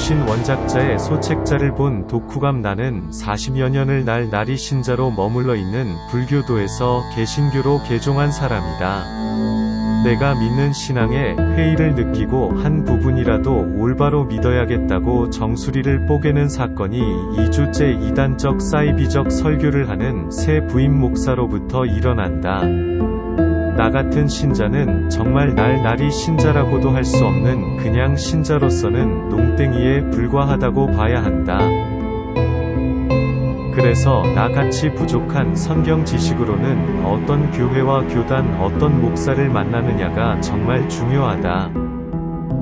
유신 원작자의 소책자를 본 독후감. 나는 40여 년을 날나리 신자로 머물러 있는 불교도에서 개신교로 개종한 사람이다. 내가 믿는 신앙에 회의를 느끼고 한 부분이라도 올바로 믿어야겠다고 정수리를 뽀개는 사건이 2주째 이단적 사이비적 설교를 하는 새 부임 목사로부터 일어난다. 나 같은 신자는 정말 날나리 신자라고도 할 수 없는 그냥 신자로서는 농땡이에 불과하다고 봐야 한다. 그래서 나같이 부족한 성경 지식으로는 어떤 교회와 교단, 어떤 목사를 만나느냐가 정말 중요하다.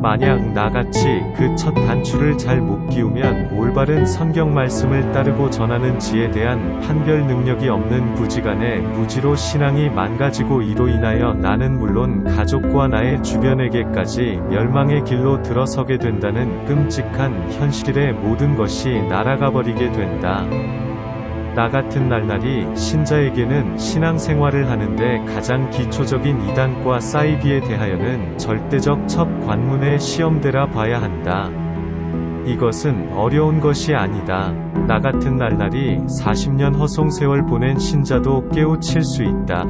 만약 나같이 그 첫 단추를 잘 못 끼우면 올바른 성경 말씀을 따르고 전하는 지에 대한 판별 능력이 없는 부지간에 무지로 신앙이 망가지고 이로 인하여 나는 물론 가족과 나의 주변에게까지 멸망의 길로 들어서게 된다는 끔찍한 현실에 모든 것이 날아가 버리게 된다. 나 같은 날나리 신자에게는 신앙생활을 하는데 가장 기초적인 이단과 사이비에 대하여는 절대적 첫 관문의 시험대라 봐야 한다. 이것은 어려운 것이 아니다. 나 같은 날나리 40년 허송세월 보낸 신자도 깨우칠 수 있다.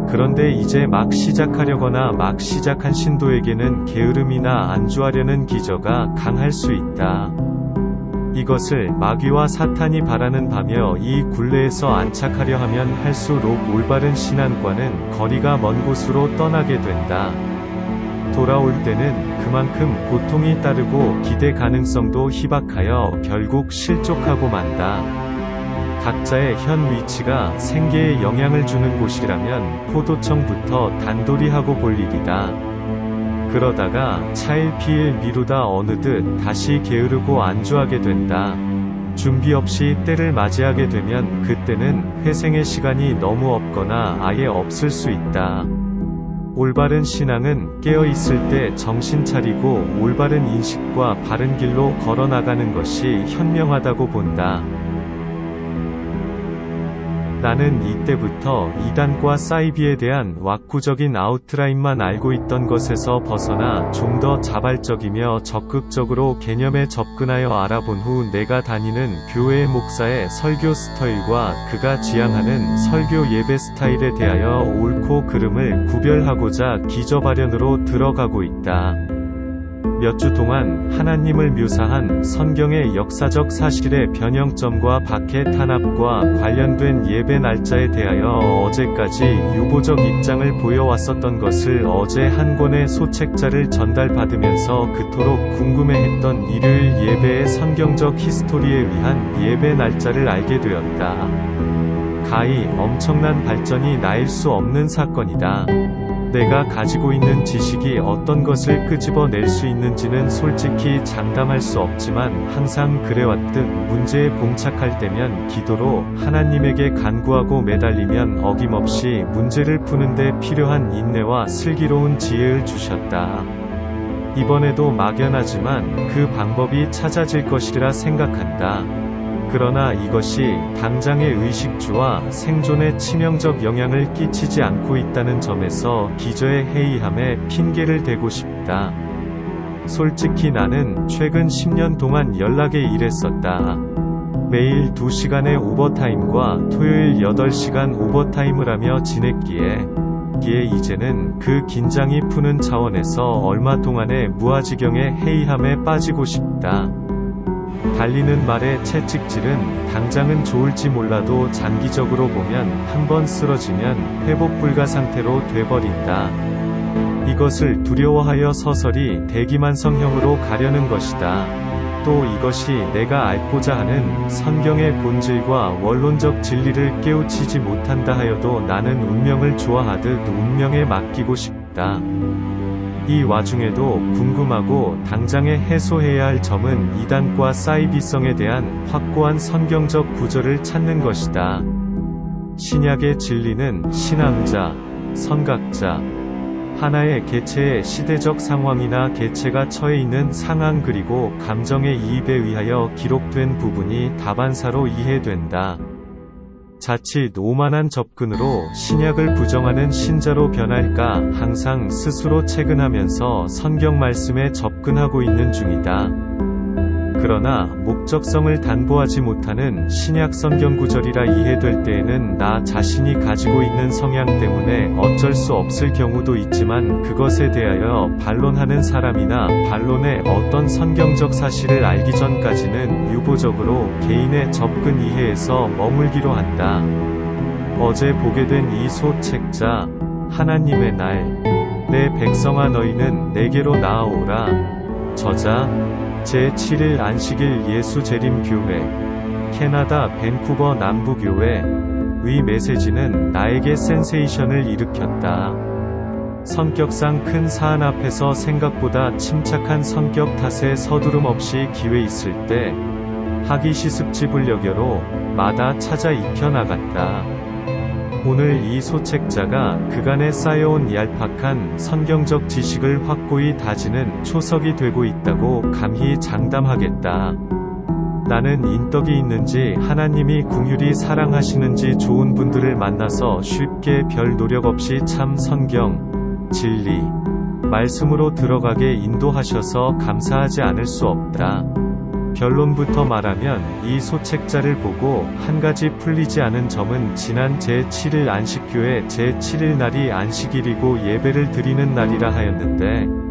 그런데 이제 막 시작하려거나 막 시작한 신도에게는 게으름이나 안주하려는 기저가 강할 수 있다. 이것을 마귀와 사탄이 바라는 바며 이 굴레에서 안착하려 하면 할수록 올바른 신앙과는 거리가 먼 곳으로 떠나게 된다. 돌아올 때는 그만큼 고통이 따르고 기대 가능성도 희박하여 결국 실족하고 만다. 각자의 현 위치가 생계에 영향을 주는 곳이라면 포도청부터 단돌이 하고 볼 일이다. 그러다가 차일피일 미루다 어느덧 다시 게으르고 안주하게 된다. 준비 없이 때를 맞이하게 되면 그때는 회생의 시간이 너무 없거나 아예 없을 수 있다. 올바른 신앙은 깨어있을 때 정신 차리고 올바른 인식과 바른 길로 걸어나가는 것이 현명하다고 본다. 나는 이때부터 이단과 사이비에 대한 왁구적인 아웃라인만 알고 있던 것에서 벗어나 좀 더 자발적이며 적극적으로 개념에 접근하여 알아본 후 내가 다니는 교회의 목사의 설교 스타일과 그가 지향하는 설교 예배 스타일에 대하여 옳고 그름을 구별하고자 기저발현으로 들어가고 있다. 몇 주 동안 하나님을 묘사한 성경의 역사적 사실의 변형점과 박해 탄압과 관련된 예배 날짜에 대하여 어제까지 유보적 입장을 보여왔었던 것을 어제 한 권의 소책자를 전달받으면서 그토록 궁금해했던 일요일 예배의 성경적 히스토리에 의한 예배 날짜를 알게 되었다. 가히 엄청난 발전이 나일 수 없는 사건이다. 내가 가지고 있는 지식이 어떤 것을 끄집어낼 수 있는지는 솔직히 장담할 수 없지만 항상 그래왔듯 문제에 봉착할 때면 기도로 하나님에게 간구하고 매달리면 어김없이 문제를 푸는데 필요한 인내와 슬기로운 지혜를 주셨다. 이번에도 막연하지만 그 방법이 찾아질 것이라 생각한다. 그러나 이것이 당장의 의식주와 생존에 치명적 영향을 끼치지 않고 있다는 점에서 기저의 해이함에 핑계를 대고 싶다. 솔직히 나는 최근 10년 동안 연락에 일했었다. 매일 2시간의 오버타임과 토요일 8시간 오버타임을 하며 지냈기에 이제는 그 긴장이 푸는 차원에서 얼마 동안의 무아지경의 해이함에 빠지고 싶다. 달리는 말의 채찍질은 당장은 좋을지 몰라도 장기적으로 보면 한번 쓰러지면 회복 불가 상태로 돼버린다. 이것을 두려워하여 서서히 대기만성형으로 가려는 것이다. 또 이것이 내가 알고자 하는 성경의 본질과 원론적 진리를 깨우치지 못한다 하여도 나는 운명을 좋아하듯 운명에 맡기고 싶다. 이 와중에도 궁금하고 당장에 해소해야 할 점은 이단과 사이비성에 대한 확고한 성경적 구절을 찾는 것이다. 신약의 진리는 신앙자, 선각자, 하나의 개체의 시대적 상황이나 개체가 처해 있는 상황 그리고 감정의 이입에 의하여 기록된 부분이 다반사로 이해된다. 자칫 오만한 접근으로 신약을 부정하는 신자로 변할까 항상 스스로 체근하면서 성경 말씀에 접근하고 있는 중이다. 그러나 목적성을 단보하지 못하는 신약 성경 구절이라 이해될 때에는 나 자신이 가지고 있는 성향 때문에 어쩔 수 없을 경우도 있지만 그것에 대하여 반론하는 사람이나 반론의 어떤 성경적 사실을 알기 전까지는 유보적으로 개인의 접근 이해에서 머물기로 한다. 어제 보게 된 이 소책자, 하나님의 날, 내 백성아 너희는 내게로 나아오라. 저자, 제7일 안식일 예수재림교회, 캐나다 밴쿠버 남부교회 의 메시지는 나에게 센세이션을 일으켰다. 성격상 큰 사안 앞에서 생각보다 침착한 성격 탓에 서두름 없이 기회 있을 때 학위 시습지 불력여로 마다 찾아 익혀나갔다. 오늘 이 소책자가 그간에 쌓여온 얄팍한 성경적 지식을 확고히 다지는 초석이 되고 있다고 감히 장담하겠다. 나는 인덕이 있는지 하나님이 긍휼히 사랑하시는지 좋은 분들을 만나서 쉽게 별 노력 없이 참 성경, 진리, 말씀으로 들어가게 인도하셔서 감사하지 않을 수 없다. 결론부터 말하면 이 소책자를 보고 한 가지 풀리지 않은 점은 지난 제7일 안식교회 제7일 날이 안식일이고 예배를 드리는 날이라 하였는데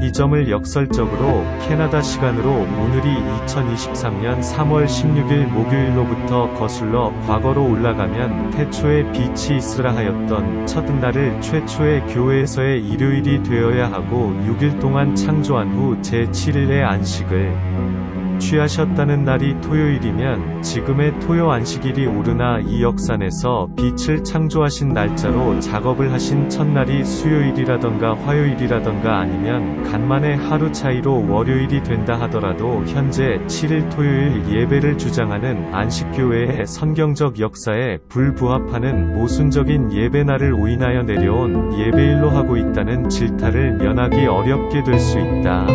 이 점을 역설적으로 캐나다 시간으로 오늘이 2023년 3월 16일 목요일로부터 거슬러 과거로 올라가면 태초에 빛이 있으라 하였던 첫날을 최초의 교회에서의 일요일이 되어야 하고 6일 동안 창조한 후 제7일의 안식을 취하셨다는 날이 토요일이면 지금의 토요 안식일이 오르나 이 역산에서 빛을 창조하신 날짜로 작업을 하신 첫날이 수요일이라던가 화요일이라던가 아니면 간만에 하루 차이로 월요일이 된다 하더라도 현재 7일 토요일 예배를 주장하는 안식교회의 성경적 역사에 불부합하는 모순적인 예배날을 오인하여 내려온 예배일로 하고 있다는 질타를 면하기 어렵게 될 수 있다.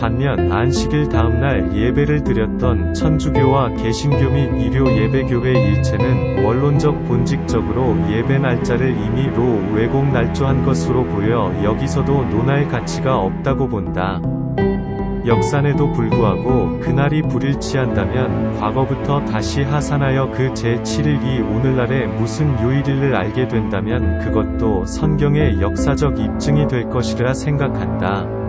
반면 안식일 다음날 예배를 드렸던 천주교와 개신교 및 일요 예배교회 일체는 원론적 본직적으로 예배 날짜를 임의로 왜곡 날조한 것으로 보여 여기서도 논할 가치가 없다고 본다. 역산에도 불구하고 그날이 불일치한다면 과거부터 다시 하산하여 그 제7일이 오늘날의 무슨 요일을 알게 된다면 그것도 성경의 역사적 입증이 될 것이라 생각한다.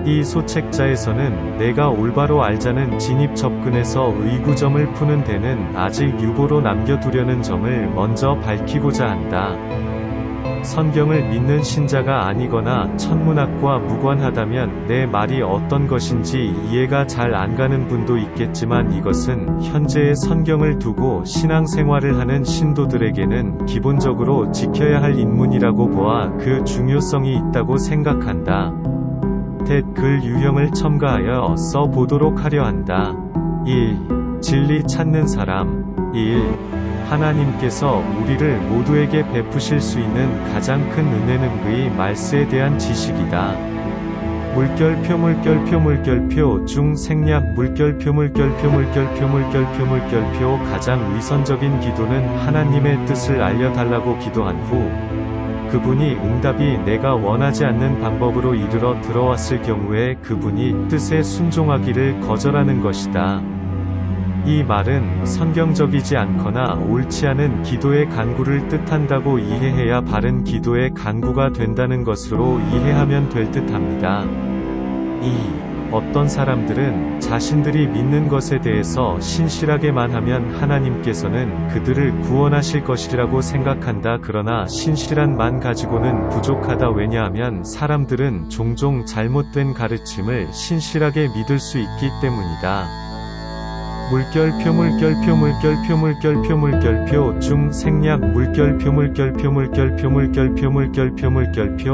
이 소책자에서는 내가 올바로 알자는 진입 접근에서 의구점을 푸는 데는 아직 유보로 남겨두려는 점을 먼저 밝히고자 한다. 성경을 믿는 신자가 아니거나 천문학과 무관하다면 내 말이 어떤 것인지 이해가 잘 안 가는 분도 있겠지만 이것은 현재의 성경을 두고 신앙생활을 하는 신도들에게는 기본적으로 지켜야 할 인문이라고 보아 그 중요성이 있다고 생각한다. 글 유형을 첨가하여 써보도록 하려 한다. 1. 진리 찾는 사람. 1. 하나님께서 우리를 모두에게 베푸실 수 있는 가장 큰 은혜는 그의 말씀에 대한 지식이다. 물결표 중 생략 물결표 가장 위선적인 기도는 하나님의 뜻을 알려달라고 기도한 후 그분이 응답이 내가 원하지 않는 방법으로 이르러 들어왔을 경우에 그분이 뜻에 순종하기를 거절하는 것이다. 이 말은 성경적이지 않거나 옳지 않은 기도의 간구를 뜻한다고 이해해야 바른 기도의 간구가 된다는 것으로 이해하면 될 듯합니다. 2. 어떤 사람들은 자신들이 믿는 것에 대해서 신실하게만 하면 하나님께서는 그들을 구원하실 것이라고 생각한다. 그러나 신실한 만 가지고는 부족하다. 왜냐하면 사람들은 종종 잘못된 가르침을 신실하게 믿을 수 있기 때문이다. 물결표 중 생략 물결표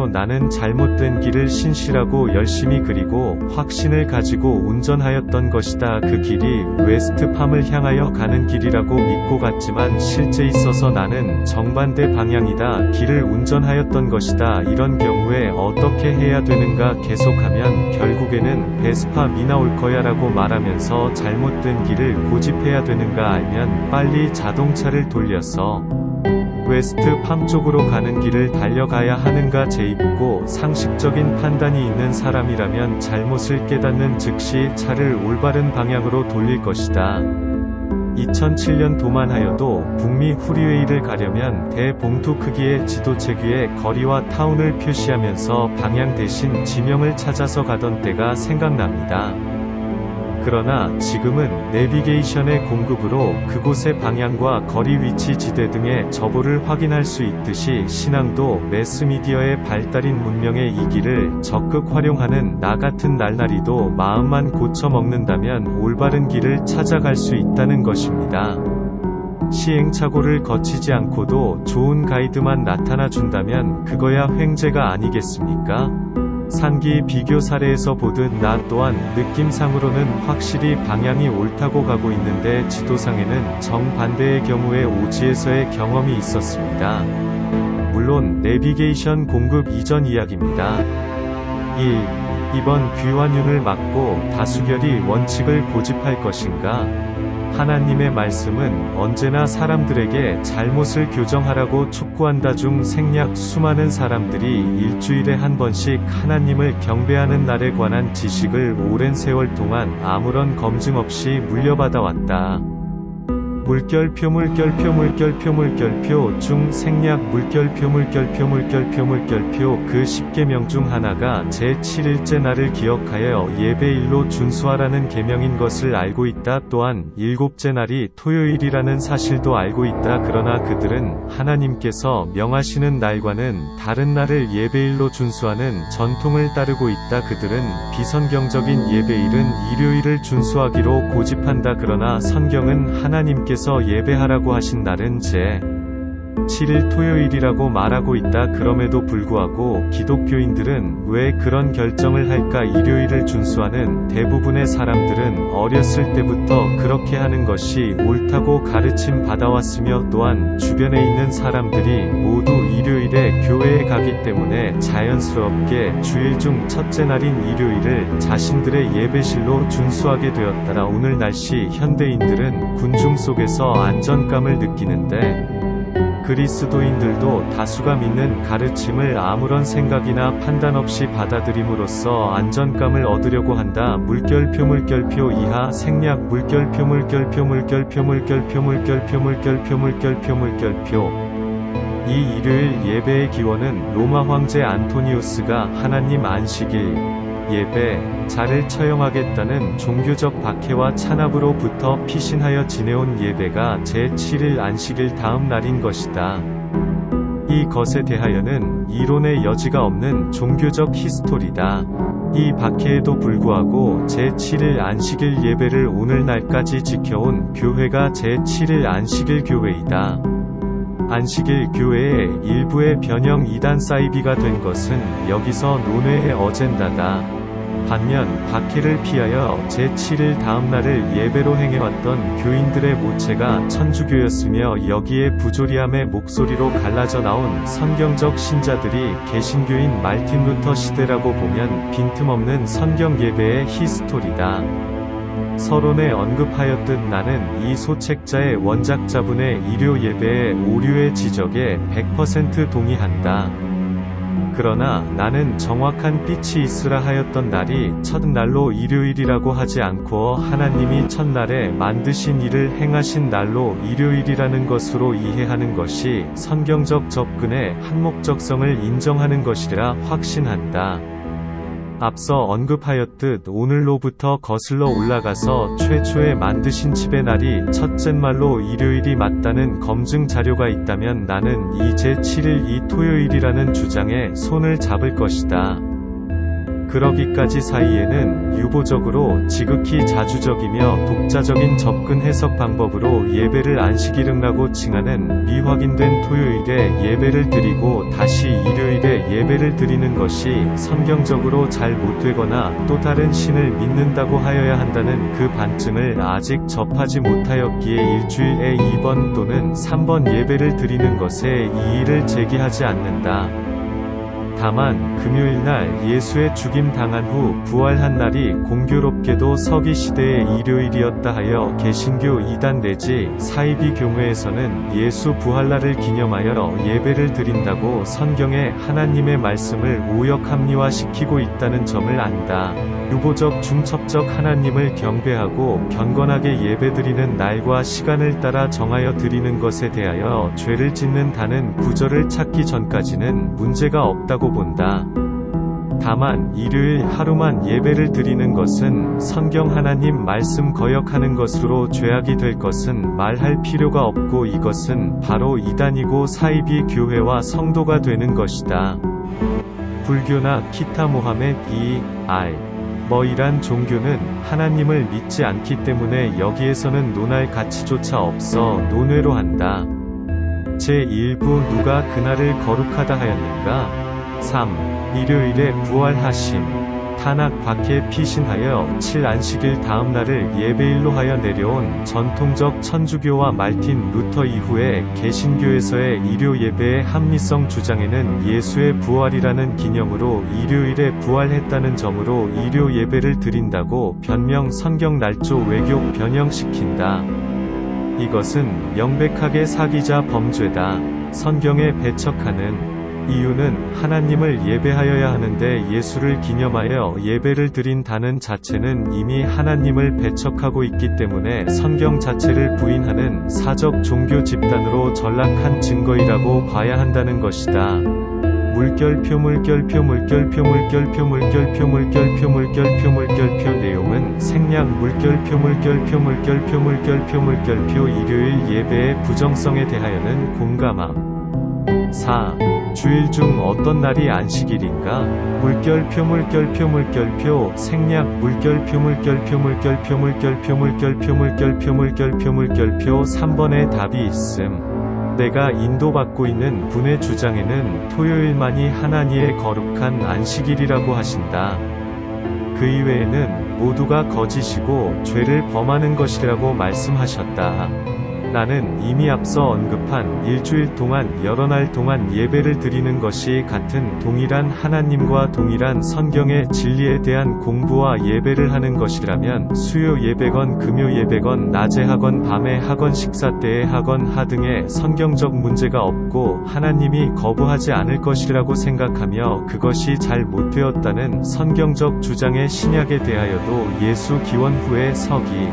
나는 잘못된 길을 신실하고 열심히 그리고 확신을 가지고 운전하였던 것이다. 그 길이 웨스트팜을 향하여 가는 길이라고 믿고 갔지만 실제 있어서 나는 정반대 방향이다. 길을 운전하였던 것이다. 이런 경우에 어떻게 해야 되는가 계속하면 결국에는 베스파 미나 올 거야 라고 말하면서 잘못된 길을 고집해야 되는가 알면 빨리 자동차를 돌려서 노스웨스트 팜 쪽으로 가는 길을 달려가야 하는가 재입고 상식적인 판단이 있는 사람이라면 잘못을 깨닫는 즉시 차를 올바른 방향으로 돌릴 것이다. 2007년 도만하여도 북미 후리웨이를 가려면 대봉투 크기의 지도책 위에 거리와 타운을 표시하면서 방향 대신 지명을 찾아서 가던 때가 생각납니다. 그러나 지금은 내비게이션의 공급으로 그곳의 방향과 거리 위치 지대 등의 정보를 확인할 수 있듯이 신앙도 매스미디어의 발달인 문명의 이 길을 적극 활용하는 나 같은 날라리도 마음만 고쳐먹는다면 올바른 길을 찾아갈 수 있다는 것입니다. 시행착오를 거치지 않고도 좋은 가이드만 나타나준다면 그거야 횡재가 아니겠습니까? 상기 비교 사례에서 보듯 나 또한 느낌상으로는 확실히 방향이 옳다고 가고 있는데 지도상에는 정반대의 경우에 오지에서의 경험이 있었습니다. 물론 내비게이션 공급 이전 이야기입니다. 1. 이번 귀환윤을 막고 다수결이 원칙을 고집할 것인가? 하나님의 말씀은 언제나 사람들에게 잘못을 교정하라고 촉구한다. 중 생략 수많은 사람들이 일주일에 한 번씩 하나님을 경배하는 날에 관한 지식을 오랜 세월 동안 아무런 검증 없이 물려받아 왔다. 물결표 중 생략 물결표 그 10계명 중 하나가 제7일째 날을 기억하여 예배일로 준수하라는 계명인 것을 알고 있다. 또한 7째 날이 토요일이라는 사실도 알고 있다. 그러나 그들은 하나님께서 명하시는 날과는 다른 날을 예배일로 준수하는 전통을 따르고 있다. 그들은 비선경적인 예배일은 일요일을 준수하기로 고집한다. 그러나 성경은 하나님께서 예배하라고 하신 날은 제7일 토요일이라고 말하고 있다. 그럼에도 불구하고 기독교인들은 왜 그런 결정을 할까? 일요일을 준수하는 대부분의 사람들은 어렸을 때부터 그렇게 하는 것이 옳다고 가르침 받아왔으며 또한 주변에 있는 사람들이 모두 일요일에 교회에 가기 때문에 자연스럽게 주일 중 첫째 날인 일요일을 자신들의 예배실로 준수하게 되었다. 오늘 날씨 현대인들은 군중 속에서 안전감을 느끼는데 그리스도인들도 다수가 믿는 가르침을 아무런 생각이나 판단 없이 받아들임으로써 안전감을 얻으려고 한다. 물결표 이하 생략 물결표 이 일요일 예배의 기원은 로마 황제 안토니우스가 하나님 안식일 예배 자를 처형하겠다는 종교적 박해와 찬압으로부터 피신하여 지내온 예배가 제7일 안식일 다음 날인 것이다. 이 것에 대하여는 이론의 여지가 없는 종교적 히스토리다. 이 박해에도 불구하고 제7일 안식일 예배를 오늘날까지 지켜온 교회가 제7일 안식일 교회이다. 안식일 교회의 일부의 변형 이단 사이비가 된 것은 여기서 논외의 어젠다다. 반면 박해를 피하여 제7일 다음날을 예배로 행해왔던 교인들의 모체가 천주교였으며 여기에 부조리함의 목소리로 갈라져 나온 선경적 신자들이 개신교인 말틴 루터 시대라고 보면 빈틈없는 선경 예배의 히스토리다. 서론에 언급하였듯 나는 이 소책자의 원작자분의 일요 예배의 오류의 지적에 100% 동의한다. 그러나 나는 정확한 빛이 있으라 하였던 날이 첫날로 일요일이라고 하지 않고 하나님이 첫날에 만드신 일을 행하신 날로 일요일이라는 것으로 이해하는 것이 성경적 접근의 한목적성을 인정하는 것이라 확신한다. 앞서 언급하였듯 오늘로부터 거슬러 올라가서 최초에 만드신 집의 날이 첫째 말로 일요일이 맞다는 검증 자료가 있다면 나는 이 제7일 이 토요일이라는 주장에 손을 잡을 것이다. 그러기까지 사이에는 유보적으로 지극히 자주적이며 독자적인 접근 해석 방법으로 예배를 안식일이라고 칭하는 미확인된 토요일에 예배를 드리고 다시 일요일에 예배를 드리는 것이 성경적으로 잘 못되거나 또 다른 신을 믿는다고 하여야 한다는 그 반증을 아직 접하지 못하였기에 일주일에 2번 또는 3번 예배를 드리는 것에 이의를 제기하지 않는다. 다만 금요일날 예수의 죽임 당한 후 부활한 날이 공교롭게도 서기 시대의 일요일이었다 하여 개신교 2단 내지 사이비 교회에서는 예수 부활날을 기념하여 예배를 드린다고 성경에 하나님의 말씀을 오역 합리화시키고 있다는 점을 안다. 유보적 중첩적 하나님을 경배하고 경건하게 예배드리는 날과 시간을 따라 정하여 드리는 것에 대하여 죄를 짓는다는 구절을 찾기 전까지는 문제가 없다고 본다. 다만 일요일 하루만 예배를 드리는 것은 성경 하나님 말씀 거역하는 것으로 죄악이 될 것은 말할 필요가 없고 이것은 바로 이단이고 사이비 교회와 성도가 되는 것이다. 불교나 키타 모하메 이란 종교는 하나님을 믿지 않기 때문에 여기에서는 논할 가치조차 없어 논외로 한다. 제1부 누가 그날을 거룩하다 하였는가? 3. 일요일에 부활하심. 타낙 밖에 피신하여 7안식일 다음 날을 예배일로 하여 내려온 전통적 천주교와 말틴 루터 이후에 개신교에서의 일요 예배의 합리성 주장에는 예수의 부활이라는 기념으로 일요일에 부활했다는 점으로 일요 예배를 드린다고 변명 성경 날조 외교 변형시킨다. 이것은 명백하게 사기자 범죄다. 성경에 배척하는 이유는 하나님을 예배하여야 하는데 예수를 기념하여 예배를 드린다는 자체는 이미 하나님을 배척하고 있기 때문에 성경 자체를 부인하는 사적 종교 집단으로 전락한 증거이라고 봐야 한다는 것이다. 물결표 내용은 생략 물결표 일요일 예배의 부정성에 대하여는 공감함. 4. 주일 중 어떤 날이 안식일인가? 물결표 생략 물결표 3번의 답이 있음. 내가 인도받고 있는 분의 주장에는 토요일만이 하나님의 거룩한 안식일이라고 하신다. 그 이외에는 모두가 거짓이고 죄를 범하는 것이라고 말씀하셨다. 나는 이미 앞서 언급한 일주일 동안 여러 날 동안 예배를 드리는 것이 같은 동일한 하나님과 동일한 성경의 진리에 대한 공부와 예배를 하는 것이라면 수요 예배건 금요 예배건 낮에 하건 밤에 하건 식사 때에 하건 하등의 성경적 문제가 없고 하나님이 거부하지 않을 것이라고 생각하며 그것이 잘 못되었다는 성경적 주장의 신약에 대하여도 예수 기원 후의 서기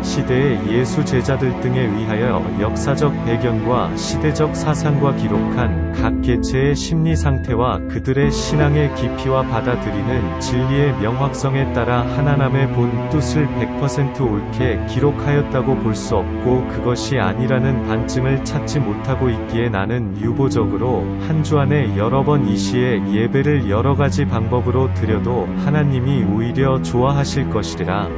시대의 예수 제자들 등에 의하여 역사적 배경과 시대적 사상과 기록한 각 개체의 심리 상태와 그들의 신앙의 깊이와 받아들이는 진리의 명확성에 따라 하나님의 본 뜻을 100% 옳게 기록하였다고 볼 수 없고 그것이 아니라는 반증을 찾지 못하고 있기에 나는 유보적으로 한 주 안에 여러 번 이 시에 예배를 여러 가지 방법으로 드려도 하나님이 오히려 좋아하실 것이라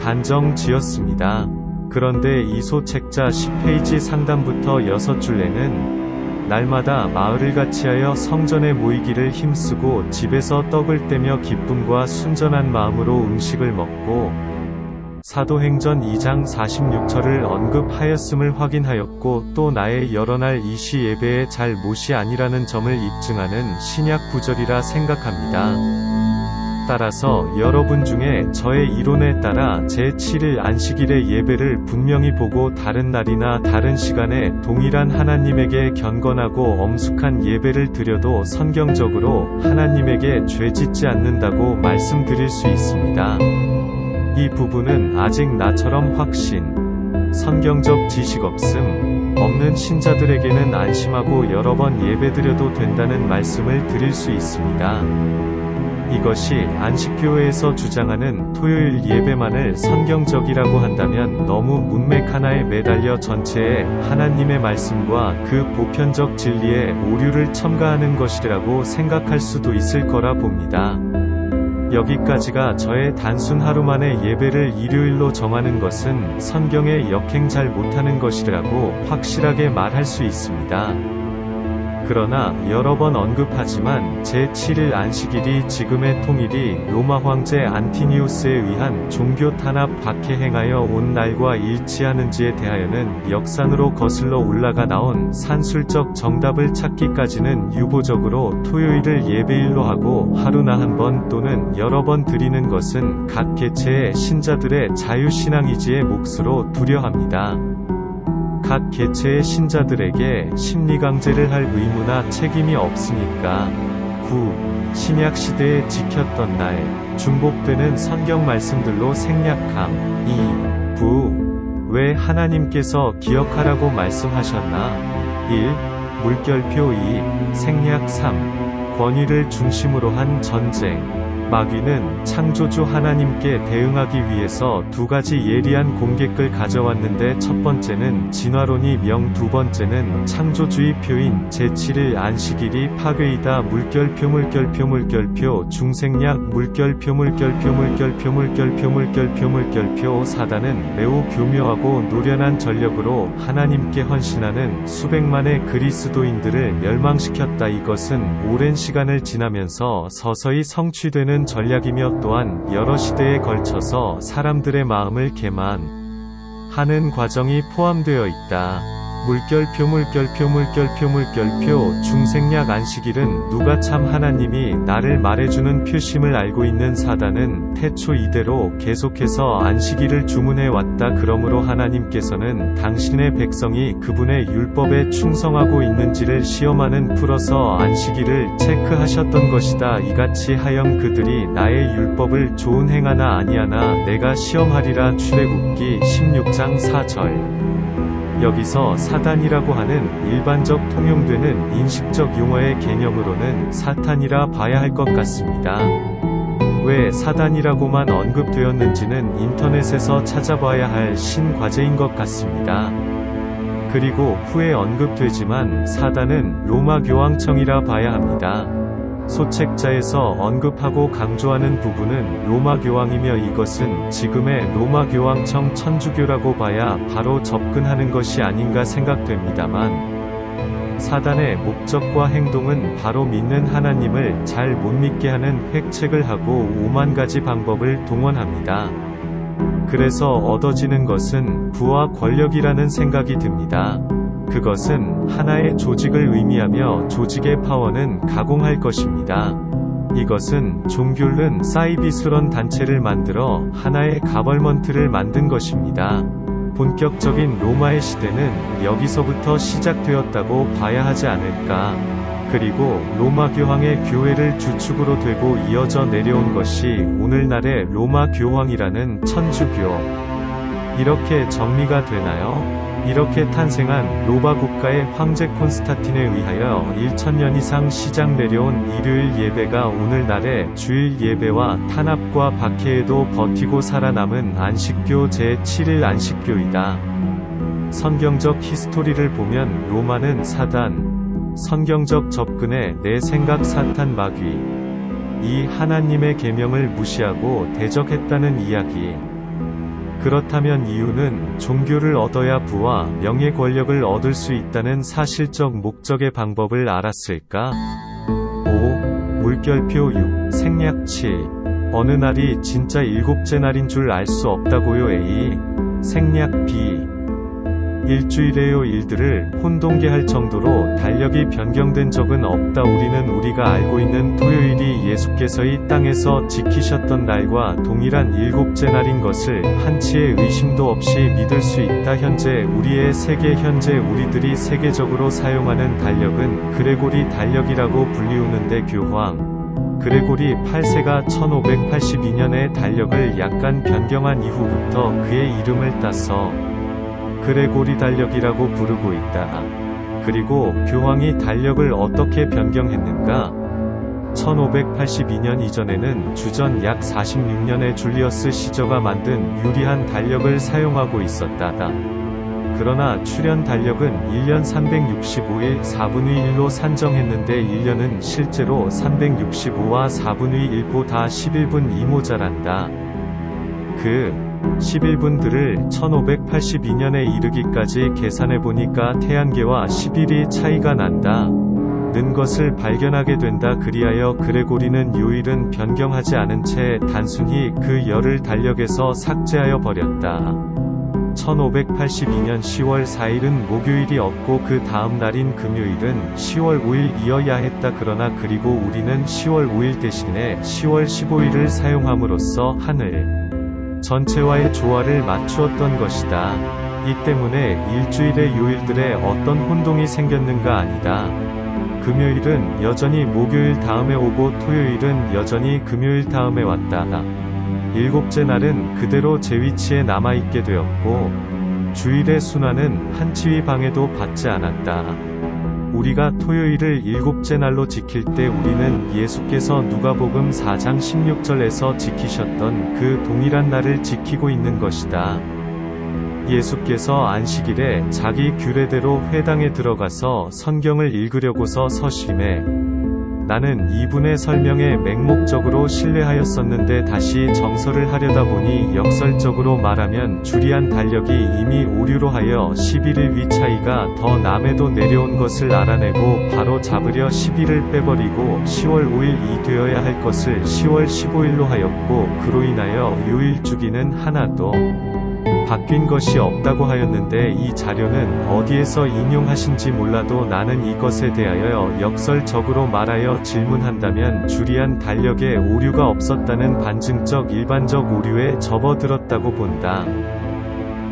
단정 지었습니다. 그런데 이 소책자 10페이지 상단부터 6줄에는 날마다 마을을 같이하여 성전에 모이기를 힘쓰고 집에서 떡을 떼며 기쁨과 순전한 마음으로 음식을 먹고 사도행전 2장 46절을 언급하였음을 확인하였고 또 나의 여러 날 이 시 예배의 잘못이 아니라는 점을 입증하는 신약 구절이라 생각합니다. 따라서 여러분 중에 저의 이론에 따라 제7일 안식일의 예배를 분명히 보고 다른 날이나 다른 시간에 동일한 하나님에게 경건하고 엄숙한 예배를 드려도 성경적으로 하나님에게 죄짓지 않는다고 말씀드릴 수 있습니다. 이 부분은 아직 나처럼 확신, 성경적 지식 없는 신자들에게는 안심하고 여러 번 예배드려도 된다는 말씀을 드릴 수 있습니다. 이것이 안식교회에서 주장하는 토요일 예배만을 성경적이라고 한다면 너무 문맥 하나에 매달려 전체에 하나님의 말씀과 그 보편적 진리에 오류를 첨가하는 것이라고 생각할 수도 있을 거라 봅니다. 여기까지가 저의 단순 하루만의 예배를 일요일로 정하는 것은 성경에 역행 잘 못하는 것이라고 확실하게 말할 수 있습니다. 그러나 여러 번 언급하지만 제7일 안식일이 지금의 통일이 로마 황제 안티니우스에 의한 종교 탄압 박해 행하여 온 날과 일치하는지에 대하여는 역산으로 거슬러 올라가 나온 산술적 정답을 찾기까지는 유보적으로 토요일을 예배일로 하고 하루나 한 번 또는 여러 번 드리는 것은 각 개체의 신자들의 자유신앙이지의 몫으로 두려합니다. 각 개체의 신자들에게 심리강제를 할 의무나 책임이 없으니까. 9. 신약시대에 지켰던 날, 중복되는 성경 말씀들로 생략함. 2. 부. 왜 하나님께서 기억하라고 말씀하셨나? 1. 물결표 2. 생략 3. 권위를 중심으로 한 전쟁. 마귀는 창조주 하나님께 대응하기 위해서 두 가지 예리한 공격을 가져왔는데 첫 번째는 진화론이 명, 두 번째는 창조주의 표인 제7일 안식일이 파괴이다. 물결표 중생략 물결표 사단은 매우 교묘하고 노련한 전력으로 하나님께 헌신하는 수백만의 그리스도인들을 멸망시켰다. 이것은 오랜 시간을 지나면서 서서히 성취되는 전략이며 또한 여러 시대에 걸쳐서 사람들의 마음을 개만하는 과정이 포함되어 있다. 물결표 중생략 안식일은 누가 참 하나님이 나를 말해주는 표심을 알고 있는 사단은 태초 이대로 계속해서 안식일을 주문해 왔다. 그러므로 하나님께서는 당신의 백성이 그분의 율법에 충성하고 있는지를 시험하는 풀어서 안식일을 체크하셨던 것이다. 이같이 하염 그들이 나의 율법을 좋은 행하나 아니하나 내가 시험하리라. 출애굽기 16장 4절. 여기서 사단이라고 하는 일반적 통용되는 인식적 용어의 개념으로는 사탄이라 봐야 할 것 같습니다. 왜 사단이라고만 언급되었는지는 인터넷에서 찾아봐야 할 신과제인 것 같습니다. 그리고 후에 언급되지만 사단은 로마 교황청이라 봐야 합니다. 소책자에서 언급하고 강조하는 부분은 로마 교황이며 이것은 지금의 로마 교황청 천주교라고 봐야 바로 접근하는 것이 아닌가 생각됩니다만, 사단의 목적과 행동은 바로 믿는 하나님을 잘 못 믿게 하는 획책을 하고 5만 가지 방법을 동원합니다. 그래서 얻어지는 것은 부와 권력이라는 생각이 듭니다. 그것은 하나의 조직을 의미하며 조직의 파워는 가공할 것입니다. 이것은 종교는 사이비스런 단체를 만들어 하나의 가벌먼트를 만든 것입니다. 본격적인 로마의 시대는 여기서부터 시작되었다고 봐야 하지 않을까. 그리고 로마 교황의 교회를 주축으로 되고 이어져 내려온 것이 오늘날의 로마 교황이라는 천주교. 이렇게 정리가 되나요? 이렇게 탄생한 로마 국가의 황제 콘스탄틴에 의하여 1000년 이상 시작 내려온 일요일 예배가 오늘날의 주일 예배와 탄압과 박해에도 버티고 살아남은 안식교 제7일 안식교이다. 성경적 히스토리를 보면 로마는 사단, 성경적 접근에 내 생각 사탄 마귀, 이 하나님의 계명을 무시하고 대적했다는 이야기. 그렇다면 이유는 종교를 얻어야 부와 명예 권력을 얻을 수 있다는 사실적 목적의 방법을 알았을까? 5. 물결표 6. 생략 7. 어느 날이 진짜 일곱째 날인 줄 알 수 없다고요. A. 생략 B. 일주일에요. 일들을 혼동케할 정도로 달력이 변경된 적은 없다. 우리는 우리가 알고 있는 토요일이 예수께서 이 땅에서 지키셨던 날과 동일한 일곱째 날인 것을 한치의 의심도 없이 믿을 수 있다. 현재 우리의 세계 현재 우리들이 세계적으로 사용하는 달력은 그레고리 달력이라고 불리우는데 교황 그레고리 8세가 1582년에 달력을 약간 변경한 이후부터 그의 이름을 따서 그레고리 달력이라고 부르고 있다. 그리고 교황이 달력을 어떻게 변경했는가? 1582년 이전에는 주전 약 46년에 줄리어스 시저가 만든 유리한 달력을 사용하고 있었다. 그러나 출현 달력은 1년 365일 4분의 1로 산정했는데 1년은 실제로 365와 4분의 1보 다 11분 이모자란다. 그 11분들을 1582년에 이르기까지 계산해보니까 태양계와 10일이 차이가 난다. 는 것을 발견하게 된다. 그리하여 그레고리는 요일은 변경하지 않은 채 단순히 그 열을 달력에서 삭제하여 버렸다. 1582년 10월 4일은 목요일이 없고 그 다음 날인 금요일은 10월 5일이어야 했다. 그러나 그리고 우리는 10월 5일 대신에 10월 15일을 사용함으로써 하늘 전체와의 조화를 맞추었던 것이다. 이 때문에 일주일의 요일들에 어떤 혼동이 생겼는가 아니다. 금요일은 여전히 목요일 다음에 오고 토요일은 여전히 금요일 다음에 왔다. 일곱째 날은 그대로 제 위치에 남아있게 되었고 주일의 순환은 한 치위 방해도 받지 않았다. 우리가 토요일을 일곱째 날로 지킬 때 우리는 예수께서 누가복음 4장 16절에서 지키셨던 그 동일한 날을 지키고 있는 것이다. 예수께서 안식일에 자기 규례대로 회당에 들어가서 성경을 읽으려고서 서심해 나는 이분의 설명에 맹목적으로 신뢰하였었는데 다시 정설을 하려다 보니 역설적으로 말하면 주리한 달력이 이미 오류로 하여 11일 위 차이가 더 남에도 내려온 것을 알아내고 바로 잡으려 10일을 빼버리고 10월 5일이 되어야 할 것을 10월 15일로 하였고 그로 인하여 요일 주기는 하나도 바뀐 것이 없다고 하였는데 이 자료는 어디에서 인용하신지 몰라도 나는 이것에 대하여 역설적으로 말하여 질문한다면 주리한 달력에 오류가 없었다는 반증적 일반적 오류에 접어들었다고 본다.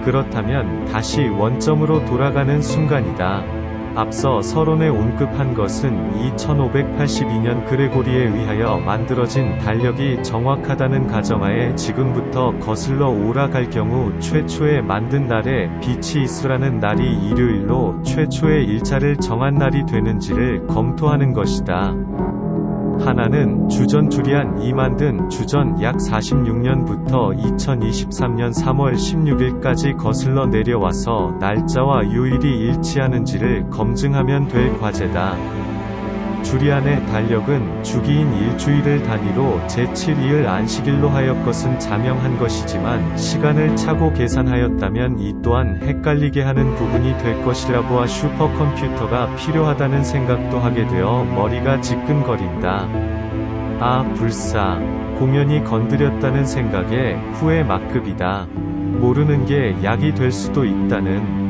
그렇다면 다시 원점으로 돌아가는 순간이다. 앞서 서론에 언급한 것은 이 1582년 그레고리에 의하여 만들어진 달력이 정확하다는 가정하에 지금부터 거슬러 오라갈 경우 최초에 만든 날에 빛이 있으라는 날이 일요일로 최초의 일자를 정한 날이 되는지를 검토하는 것이다. 하나는 주전 주리안 이 만든 주전 약 46년부터 2023년 3월 16일까지 거슬러 내려와서 날짜와 요일이 일치하는지를 검증하면 될 과제다. 주리안의 달력은 주기인 일주일을 단위로 제7일을 안식일로 하였것은 자명한 것이지만 시간을 차고 계산하였다면 이 또한 헷갈리게 하는 부분이 될 것이라 보아 슈퍼컴퓨터가 필요하다는 생각도 하게 되어 머리가 지끈거린다. 아 불사. 공연히 건드렸다는 생각에 후회 막급이다. 모르는 게 약이 될 수도 있다는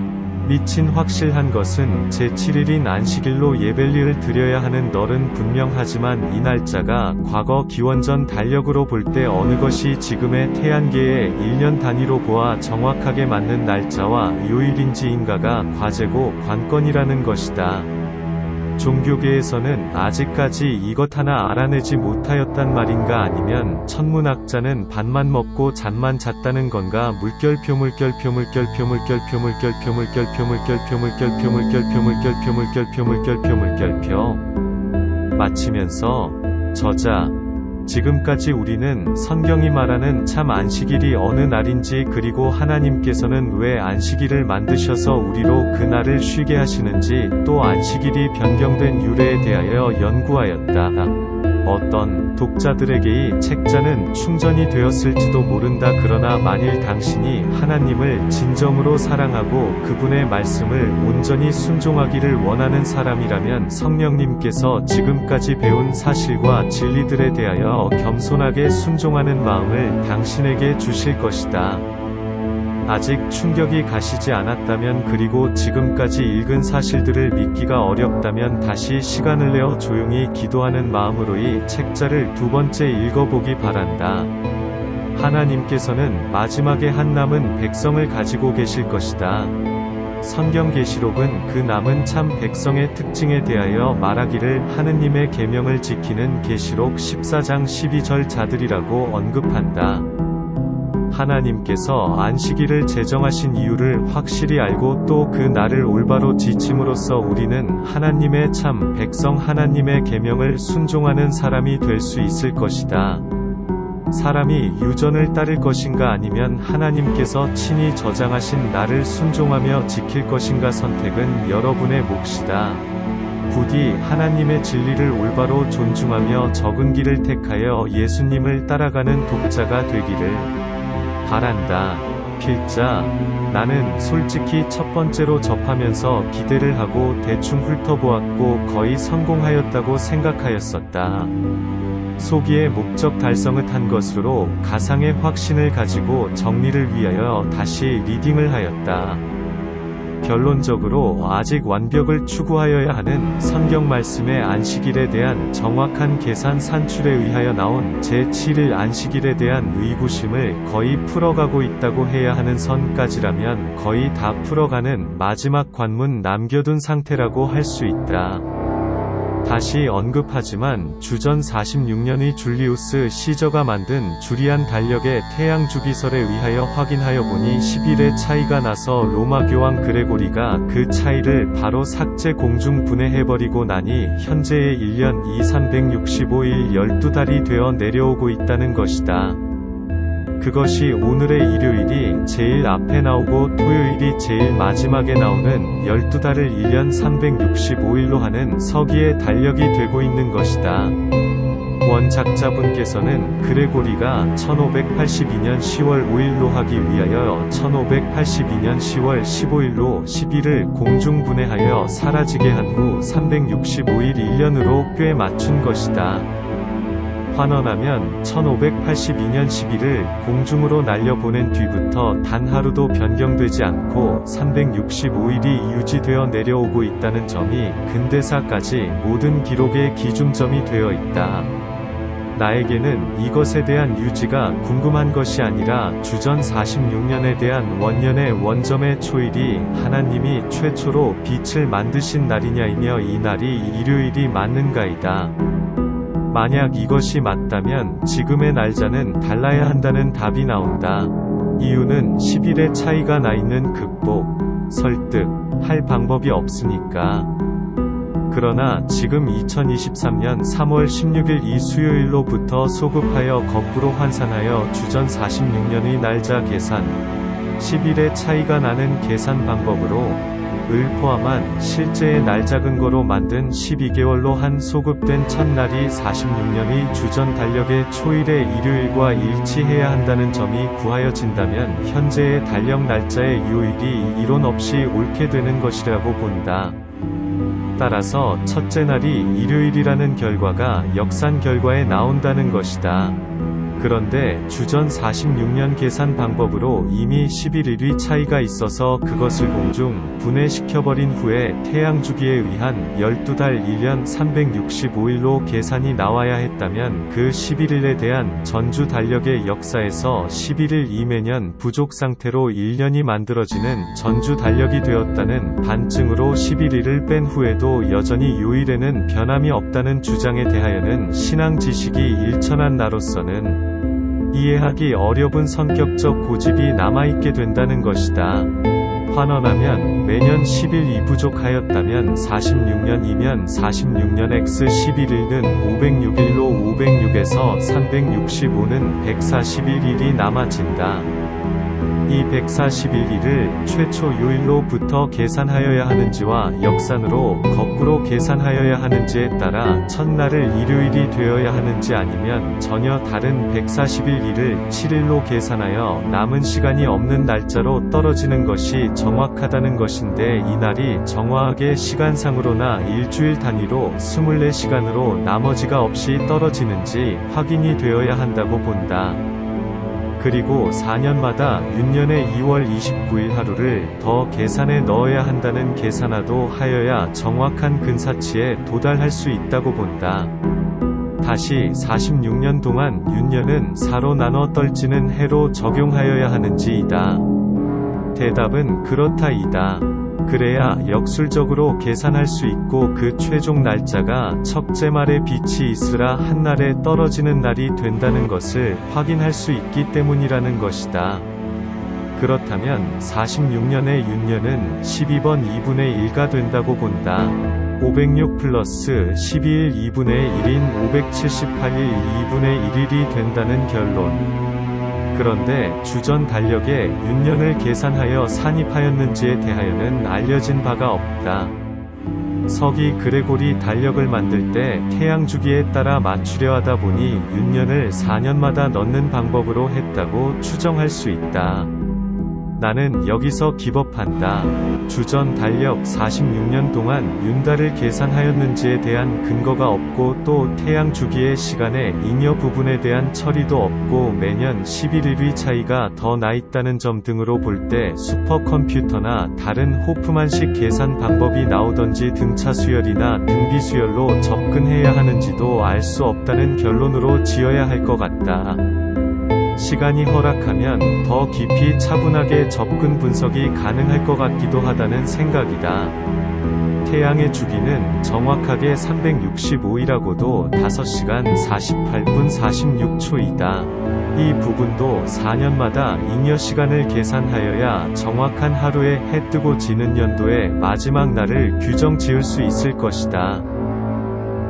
미친 확실한 것은 제7일인 안식일로 예배일을 드려야 하는 널은 분명하지만 이 날짜가 과거 기원전 달력으로 볼 때 어느 것이 지금의 태양계의 1년 단위로 보아 정확하게 맞는 날짜와 요일인지인가가 과제고 관건이라는 것이다. 종교계에서는 아직까지 이것 하나 알아내지 못하였단 말인가 아니면 천문학자는 밥만 먹고 잠만 잤다는 건가 물결표 마치면서 저자 지금까지 우리는 성경이 말하는 참 안식일이 어느 날인지 그리고 하나님께서는 왜 안식일을 만드셔서 우리로 그 날을 쉬게 하시는지 또 안식일이 변경된 유래에 대하여 연구하였다. 어떤 독자들에게 이 책자는 충전이 되었을지도 모른다. 그러나 만일 당신이 하나님을 진정으로 사랑하고 그분의 말씀을 온전히 순종하기를 원하는 사람이라면 성령님께서 지금까지 배운 사실과 진리들에 대하여 겸손하게 순종하는 마음을 당신에게 주실 것이다. 아직 충격이 가시지 않았다면 그리고 지금까지 읽은 사실들을 믿기가 어렵다면 다시 시간을 내어 조용히 기도하는 마음으로 이 책자를 두 번째 읽어보기 바란다. 하나님께서는 마지막에 한 남은 백성을 가지고 계실 것이다. 성경계시록은 그 남은 참 백성의 특징에 대하여 말하기를 하느님의 계명을 지키는 계시록 14장 12절 자들이라고 언급한다. 하나님께서 안식일을 제정하신 이유를 확실히 알고 또 그 날을 올바로 지킴으로써 우리는 하나님의 참 백성 하나님의 계명을 순종하는 사람이 될 수 있을 것이다. 사람이 유전을 따를 것인가 아니면 하나님께서 친히 저장하신 날을 순종하며 지킬 것인가 선택은 여러분의 몫이다. 부디 하나님의 진리를 올바로 존중하며 적은 길을 택하여 예수님을 따라가는 독자가 되기를 바란다. 필자. 나는 솔직히 첫 번째로 접하면서 기대를 하고 대충 훑어보았고 거의 성공하였다고 생각하였었다. 소기의 목적 달성을 한 것으로 가상의 확신을 가지고 정리를 위하여 다시 리딩을 하였다. 결론적으로 아직 완벽을 추구하여야 하는 성경 말씀의 안식일에 대한 정확한 계산 산출에 의하여 나온 제7일 안식일에 대한 의구심을 거의 풀어가고 있다고 해야 하는 선까지라면 거의 다 풀어가는 마지막 관문 남겨둔 상태라고 할 수 있다. 다시 언급하지만 주전 46년의 줄리우스 시저가 만든 주리안 달력의 태양 주기설에 의하여 확인하여 보니 10일의 차이가 나서 로마 교황 그레고리가 그 차이를 바로 삭제 공중 분해해버리고 나니 현재의 1년 2365일 12달이 되어 내려오고 있다는 것이다. 그것이 오늘의 일요일이 제일 앞에 나오고 토요일이 제일 마지막에 나오는 12달을 1년 365일로 하는 서기의 달력이 되고 있는 것이다. 원작자분께서는 그레고리가 1582년 10월 5일로 하기 위하여 1582년 10월 15일로 10일을 공중분해하여 사라지게 한 후 365일 1년으로 꽤 맞춘 것이다. 환원하면 1582년 10일을 공중으로 날려보낸 뒤부터 단 하루도 변경되지 않고 365일이 유지되어 내려오고 있다는 점이 근대사까지 모든 기록의 기준점이 되어 있다. 나에게는 이것에 대한 유지가 궁금한 것이 아니라 주전 46년에 대한 원년의 원점의 초일이 하나님이 최초로 빛을 만드신 날이냐이며 이 날이 일요일이 맞는가이다. 만약 이것이 맞다면 지금의 날짜는 달라야 한다는 답이 나온다. 이유는 10일의 차이가 나 있는 극복, 설득, 할 방법이 없으니까. 그러나 지금 2023년 3월 16일 이 수요일로부터 소급하여 거꾸로 환산하여 주전 46년의 날짜 계산, 10일의 차이가 나는 계산 방법으로 을 포함한 실제의 날짜 근거로 만든 12개월로 한 소급된 첫날이 46년의 주전 달력의 초일의 일요일과 일치해야 한다는 점이 구하여진다면 현재의 달력 날짜의 요일이 이론 없이 옳게 되는 것이라고 본다. 따라서 첫째 날이 일요일이라는 결과가 역산 결과에 나온다는 것이다. 그런데 주전 46년 계산 방법으로 이미 11일의 차이가 있어서 그것을 공중 분해시켜버린 후에 태양 주기에 의한 12달 1년 365일로 계산이 나와야 했다면 그 11일에 대한 전주 달력의 역사에서 11일 이매년 부족 상태로 1년이 만들어지는 전주 달력이 되었다는 반증으로 11일을 뺀 후에도 여전히 요일에는 변함이 없다는 주장에 대하여는 신앙 지식이 일천한 나로서는 이해하기 어려운 성격적 고집이 남아있게 된다는 것이다. 환원하면 매년 10일이 부족하였다면 46년이면 46년 x 11일은 506일로 506에서 365는 141일이 남아진다. 이 141일을 최초 요일로부터 계산하여야 하는지와 역산으로 거꾸로 계산하여야 하는지에 따라 첫날을 일요일이 되어야 하는지 아니면 전혀 다른 141일을 7일로 계산하여 남은 시간이 없는 날짜로 떨어지는 것이 정확하다는 것인데 이 날이 정확하게 시간상으로나 일주일 단위로 24시간으로 나머지가 없이 떨어지는지 확인이 되어야 한다고 본다. 그리고 4년마다 윤년의 2월 29일 하루를 더 계산에 넣어야 한다는 계산화도 하여야 정확한 근사치에 도달할 수 있다고 본다. 다시 46년 동안 윤년은 4로 나눠 떨지는 해로 적용하여야 하는지이다. 대답은 그렇다이다. 그래야 역술적으로 계산할 수 있고 그 최종 날짜가 척제 말에 빛이 있으라 한 날에 떨어지는 날이 된다는 것을 확인할 수 있기 때문이라는 것이다. 그렇다면 46년의 윤년은 12번 2분의 1가 된다고 본다. 506 플러스 12일 2분의 1인 578일 2분의 1일이 된다는 결론. 그런데 주전 달력에 윤년을 계산하여 산입하였는지에 대하여는 알려진 바가 없다. 서기 그레고리 달력을 만들 때 태양 주기에 따라 맞추려 하다 보니 윤년을 4년마다 넣는 방법으로 했다고 추정할 수 있다. 나는 여기서 기법한다. 주전 달력 46년 동안 윤달을 계산하였는지에 대한 근거가 없고 또 태양 주기의 시간에 잉여 부분에 대한 처리도 없고 매년 11일 차이가 더 나 있다는 점 등으로 볼 때 슈퍼컴퓨터나 다른 호프만식 계산 방법이 나오던지 등차 수열이나 등비 수열로 접근해야 하는지도 알 수 없다는 결론으로 지어야 할 것 같다. 시간이 허락하면 더 깊이 차분하게 접근 분석이 가능할 것 같기도 하다는 생각이다. 태양의 주기는 정확하게 365이라고도 5시간 48분 46초이다. 이 부분도 4년마다 잉여 시간을 계산하여야 정확한 하루에 해 뜨고 지는 연도의 마지막 날을 규정 지을 수 있을 것이다.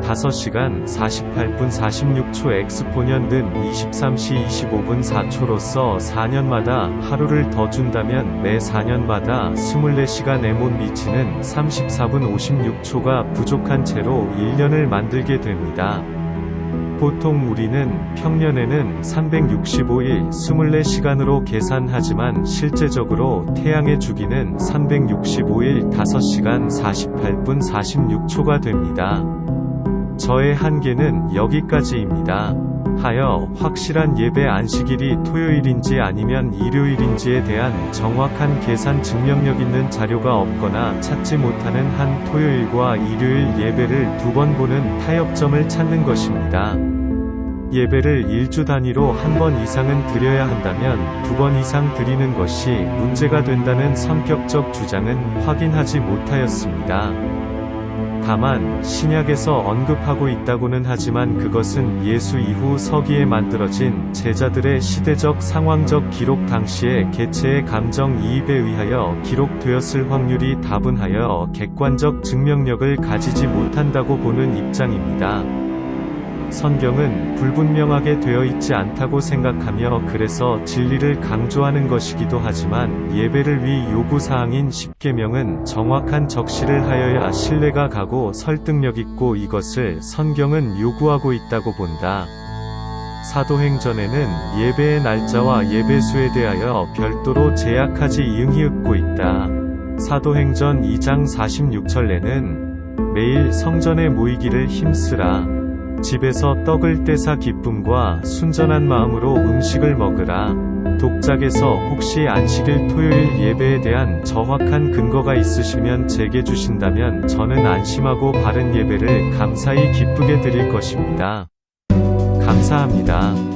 5시간 48분 46초 엑스포년든 23시 25분 4초로서 4년마다 하루를 더 준다면 매 4년마다 24시간에 못 미치는 34분 56초가 부족한 채로 1년을 만들게 됩니다. 보통 우리는 평년에는 365일 24시간으로 계산하지만 실제적으로 태양의 주기는 365일 5시간 48분 46초가 됩니다. 저의 한계는 여기까지입니다. 하여 확실한 예배 안식일이 토요일인지 아니면 일요일인지에 대한 정확한 계산 증명력 있는 자료가 없거나 찾지 못하는 한 토요일과 일요일 예배를 두 번 보는 타협점을 찾는 것입니다. 예배를 일주 단위로 한 번 이상은 드려야 한다면 2번 이상 드리는 것이 문제가 된다는 성격적 주장은 확인하지 못하였습니다. 다만 신약에서 언급하고 있다고는 하지만 그것은 예수 이후 서기에 만들어진 제자들의 시대적 상황적 기록 당시의 개체의 감정 이입에 의하여 기록되었을 확률이 다분하여 객관적 증명력을 가지지 못한다고 보는 입장입니다. 성경은 불분명하게 되어 있지 않다고 생각하며 그래서 진리를 강조하는 것이기도 하지만 예배를 위 요구사항인 십계명은 정확한 적시를 하여야 신뢰가 가고 설득력 있고 이것을 성경은 요구하고 있다고 본다. 사도행전에는 예배의 날짜와 예배수에 대하여 별도로 제약하지 이응히윽고 있다. 사도행전 2장 46절에는 매일 성전에 모이기를 힘쓰라. 집에서 떡을 떼사 기쁨과 순전한 마음으로 음식을 먹으라. 독작에서 혹시 안식일 토요일 예배에 대한 정확한 근거가 있으시면 제게 주신다면 저는 안심하고 바른 예배를 감사히 기쁘게 드릴 것입니다. 감사합니다.